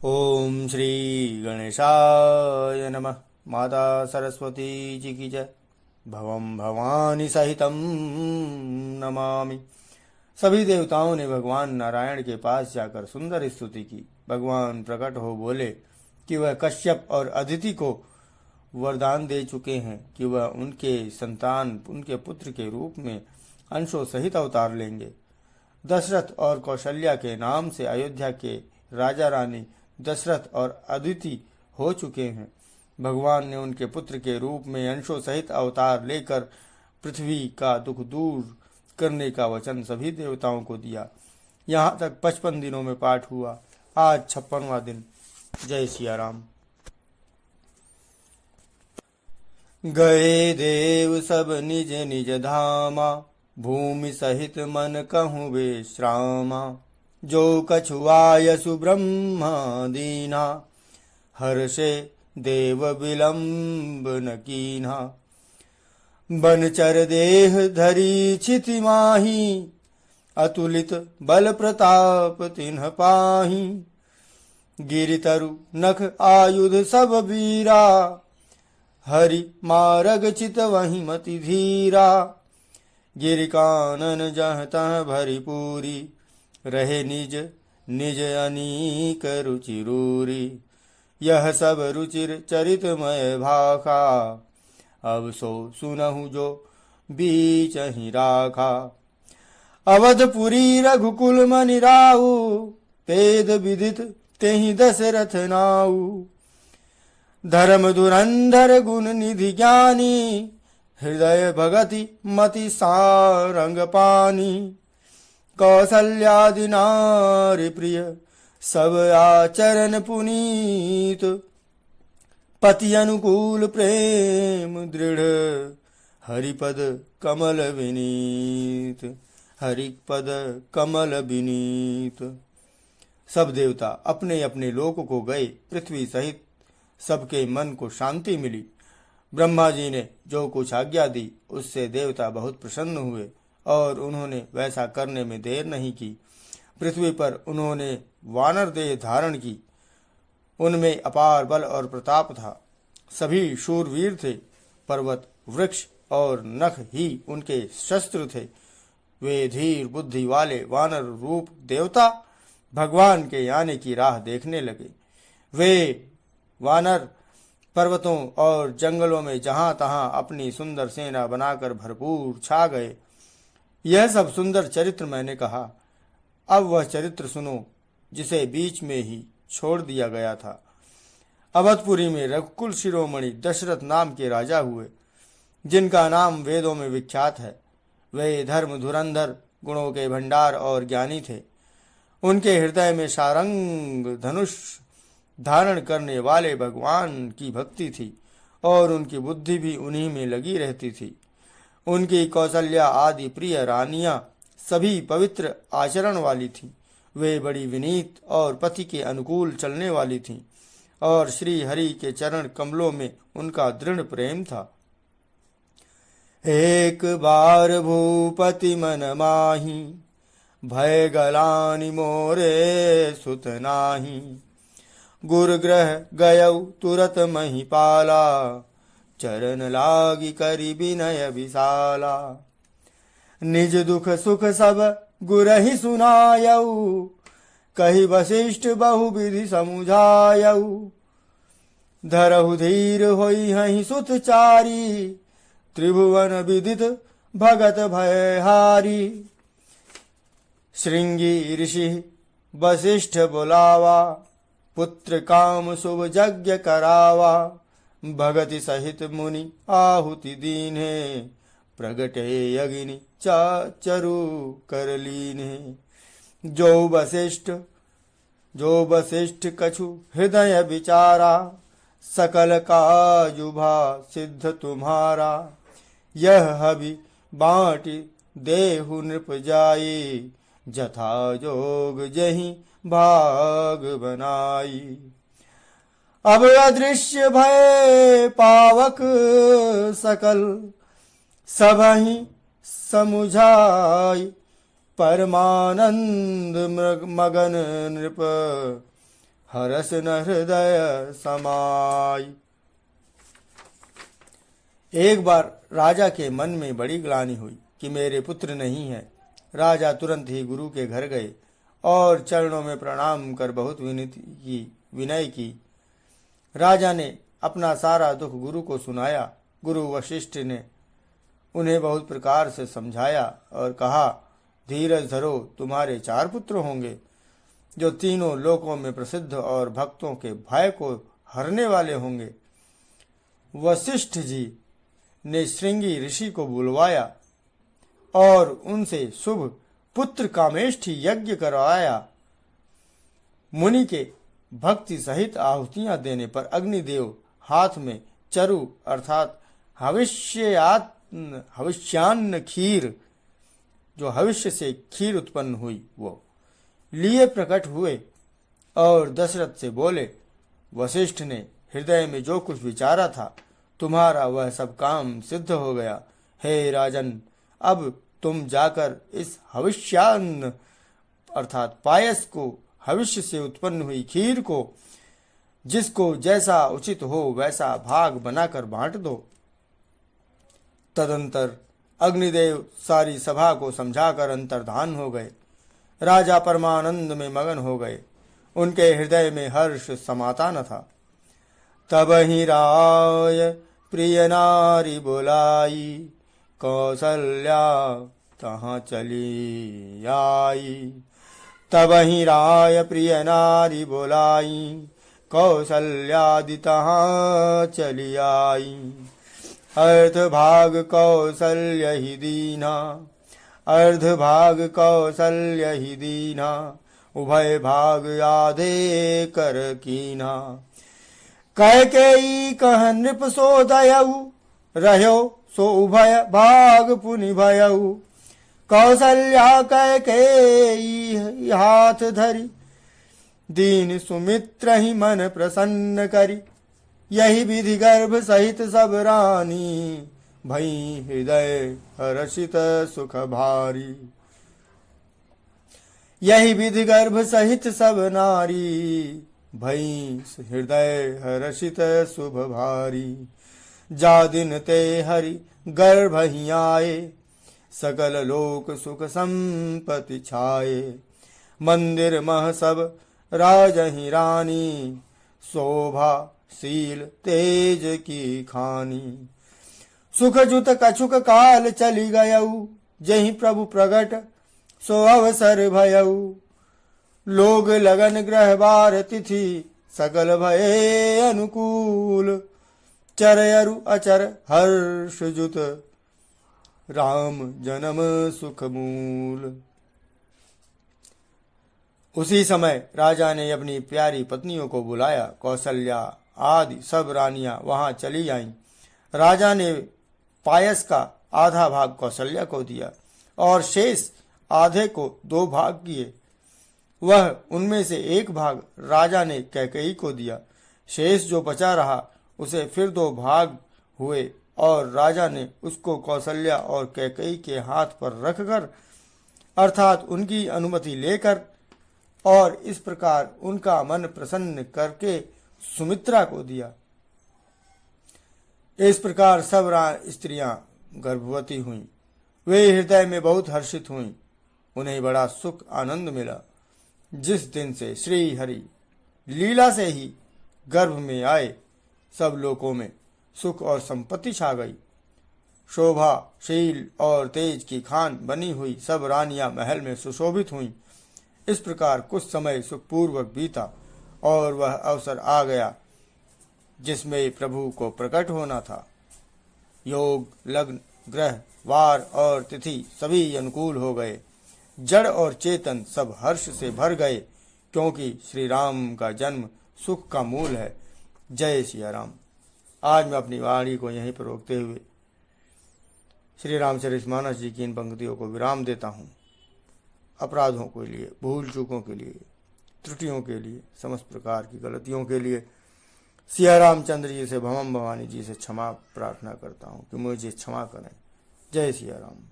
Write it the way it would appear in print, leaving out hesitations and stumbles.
ओम श्री गणेशाय नमः। माता सरस्वती जी की जय। भवम भवानी सहितम नमामि। सभी देवताओं ने भगवान नारायण के पास जाकर सुंदर स्तुति की। भगवान प्रकट हो बोले कि वह कश्यप और अदिति को वरदान दे चुके हैं कि वह उनके संतान, उनके पुत्र के रूप में अंशों सहित अवतार लेंगे। दशरथ और कौशल्या के नाम से अयोध्या के राजा रानी दशरथ और अदिति हो चुके हैं। भगवान ने उनके पुत्र के रूप में अंशों सहित अवतार लेकर पृथ्वी का दुख दूर करने का वचन सभी देवताओं को दिया। यहाँ तक 55 दिनों में पाठ हुआ। आज 56वां दिन। जय सिया राम। गए देव सब निज निज धामा, भूमि सहित मन कहूँ विश्रामा। जो कछुआय सुब्रह्मा दीना, हर्षे देव विलंब न कीन्हा। बनचर देह धरी छिति माही, अतुलित बल प्रताप तिन्ह पाही। गिरितरु नख आयुध सब वीरा, हरि मारग चित वही मति धीरा। गिरिकानन जह तह भरी पूरी, रहे निज निज अनीक रुचिरूरी। यह सब रुचिर चरितमय भाखा, अब सो सुनहु जो बीच ही राखा। अवधपुरी रघुकुल मनि राऊ, पेद विदित तेहि दशरथ नाऊ। धर्म धुरंधर गुण निधि ज्ञानी, हृदय भगति मति सारंग पानी। कौसल्यादि नारी प्रिय, सब आचरण पुनीत। पति अनुकूल प्रेम दृढ़, हरिपद कमल विनीत। हरिपद कमल विनीत। सब देवता अपने अपने लोक को गए। पृथ्वी सहित सबके मन को शांति मिली। ब्रह्मा जी ने जो कुछ आज्ञा दी उससे देवता बहुत प्रसन्न हुए और उन्होंने वैसा करने में देर नहीं की। पृथ्वी पर उन्होंने वानर देह धारण की। उनमें अपार बल और प्रताप था। सभी शूरवीर थे। पर्वत, वृक्ष और नख ही उनके शस्त्र थे। वे धीर बुद्धि वाले वानर रूप देवता भगवान के आने की राह देखने लगे। वे वानर पर्वतों और जंगलों में जहां तहां अपनी सुंदर सेना बनाकर भरपूर छा गए। यह सब सुंदर चरित्र मैंने कहा। अब वह चरित्र सुनो जिसे बीच में ही छोड़ दिया गया था। अवधपुरी में रघुकुल शिरोमणि दशरथ नाम के राजा हुए, जिनका नाम वेदों में विख्यात है। वे धर्म धुरंधर, गुणों के भंडार और ज्ञानी थे। उनके हृदय में सारंग धनुष धारण करने वाले भगवान की भक्ति थी और उनकी बुद्धि भी उन्हीं में लगी रहती थी। उनकी कौशल्या आदि प्रिय रानियां सभी पवित्र आचरण वाली थीं। वे बड़ी विनीत और पति के अनुकूल चलने वाली थीं और श्री हरि के चरण कमलों में उनका दृढ़ प्रेम था। एक बार भूपति मन माही, भय गलानि मोरे सुत नाही। गुरुग्रह गयौ तुरत महिपाला, चरण लागी करी विनय विशाला। निज दुख सुख सब गुरहि सुनायऊ, कही वशिष्ठ बहु विधि समुझायऊ। धरहु धीर होई हहि सुत चारी, त्रिभुवन विदित भगत भयहारी। श्रृंगी ऋषि वशिष्ठ बुलावा, पुत्र काम शुभ यज्ञ करावा। भगति सहित मुनि आहुति दीन्हे, प्रगटे अग्नि चाचरु कर लीन्हे। जो वशिष्ठ कछु हृदय विचारा, सकल काजुभा सिद्ध तुम्हारा। यह हबि बाँटि देहु नृप जाई, जथा जोग जहि भाग बनाई। अब अदृश्य भय पावक सकल, सबहि समुझाई। परमानंद मगन नृप, हरस न हृदय समाई। एक बार राजा के मन में बड़ी ग्लानि हुई कि मेरे पुत्र नहीं है। राजा तुरंत ही गुरु के घर गए और चरणों में प्रणाम कर बहुत विनय की। राजा ने अपना सारा दुख गुरु को सुनाया। गुरु वशिष्ठ ने उन्हें बहुत प्रकार से समझाया और कहा, धीरज धरो, तुम्हारे 4 पुत्र होंगे जो तीनों लोकों में प्रसिद्ध और भक्तों के भय को हरने वाले होंगे। वशिष्ठ जी ने श्रृंगी ऋषि को बुलवाया और उनसे शुभ पुत्र कामेष्ठी यज्ञ करवाया। मुनि के भक्ति सहित आहुतियां देने पर अग्निदेव हाथ में चरु अर्थात हविष्यान्न खीर, जो भविष्य से खीर उत्पन्न हुई, वो लिए प्रकट हुए और दशरथ से बोले, वशिष्ठ ने हृदय में जो कुछ विचारा था, तुम्हारा वह सब काम सिद्ध हो गया। हे राजन, अब तुम जाकर इस हविष्यान्न अर्थात पायस को, भविष्य से उत्पन्न हुई खीर को, जिसको जैसा उचित हो वैसा भाग बनाकर बांट दो। तदंतर अग्निदेव सारी सभा को समझाकर अंतर्धान हो गए। राजा परमानंद में मगन हो गए। उनके हृदय में हर्ष समाता न था। तब ही राय प्रिय नारी बुलाई, कौशल्या तहाँ चली आई। तब ही राय प्रिय नारी बुलाई, कौशल्यादि तहाँ चली आई। अर्ध भाग कौशल्य ही दीना, अर्ध भाग कौशल्य ही दीना, उभय भाग आधे कर कीना। कैकेयी कह नृप सो दयऊ, रह्यो सो उभय भाग पुनि भयऊ। कौशल्या कैकेयी हाथ धरी, दीन सुमित्र ही मन प्रसन्न करी। यही विधि गर्भ सहित सब रानी, भई हृदय हर्षित सुख भारी। यही विधि गर्भ सहित सब नारी, भई हृदय हर्षित शुभ भारी। जा दिन ते हरि गर्भ ही आए, सकल लोक सुख संपत्ति छाए। मंदिर मह सब राजहि रानी, शोभा शील तेज की खानी। सुख जुत कछुक काल चली गयऊ, जहि प्रभु प्रगट सो अवसर भयऊ। लोग लगन ग्रह बार तिथि, सकल भये अनुकूल। चरयरु अचर हर्ष जुत, राम जन्म सुख मूल। उसी समय राजा ने अपनी प्यारी पत्नियों को बुलाया। कौशल्या आदि सब रानियां वहां चली आईं। राजा ने पायस का आधा भाग कौशल्या को दिया और शेष आधे को 2 भाग किए। वह उनमें से 1 भाग राजा ने कैकेयी को दिया। शेष जो बचा रहा उसे फिर 2 भाग हुए और राजा ने उसको कौशल्या और कैकेयी के हाथ पर रखकर अर्थात उनकी अनुमति लेकर और इस प्रकार उनका मन प्रसन्न करके सुमित्रा को दिया। इस प्रकार सब स्त्रियां गर्भवती हुईं। वे हृदय में बहुत हर्षित हुईं। उन्हें बड़ा सुख आनंद मिला। जिस दिन से श्री हरि लीला से ही गर्भ में आए, सब लोकों में सुख और संपत्ति छा गई। शोभा शील और तेज की खान बनी हुई सब रानियां महल में सुशोभित हुईं। इस प्रकार कुछ समय सुखपूर्वक बीता और वह अवसर आ गया जिसमें प्रभु को प्रकट होना था। योग, लग्न, ग्रह, वार और तिथि सभी अनुकूल हो गए। जड़ और चेतन सब हर्ष से भर गए, क्योंकि श्री राम का जन्म सुख का मूल है। जय सिया राम। आज मैं अपनी वाणी को यहीं पर रोकते हुए श्री रामचरितमानस जी की इन पंक्तियों को विराम देता हूँ। अपराधों के लिए, भूल चूकों के लिए, त्रुटियों के लिए, समस्त प्रकार की गलतियों के लिए सिया रामचंद्र जी से, भवम भवानी जी से क्षमा प्रार्थना करता हूँ कि मुझे क्षमा करें। जय सिया राम।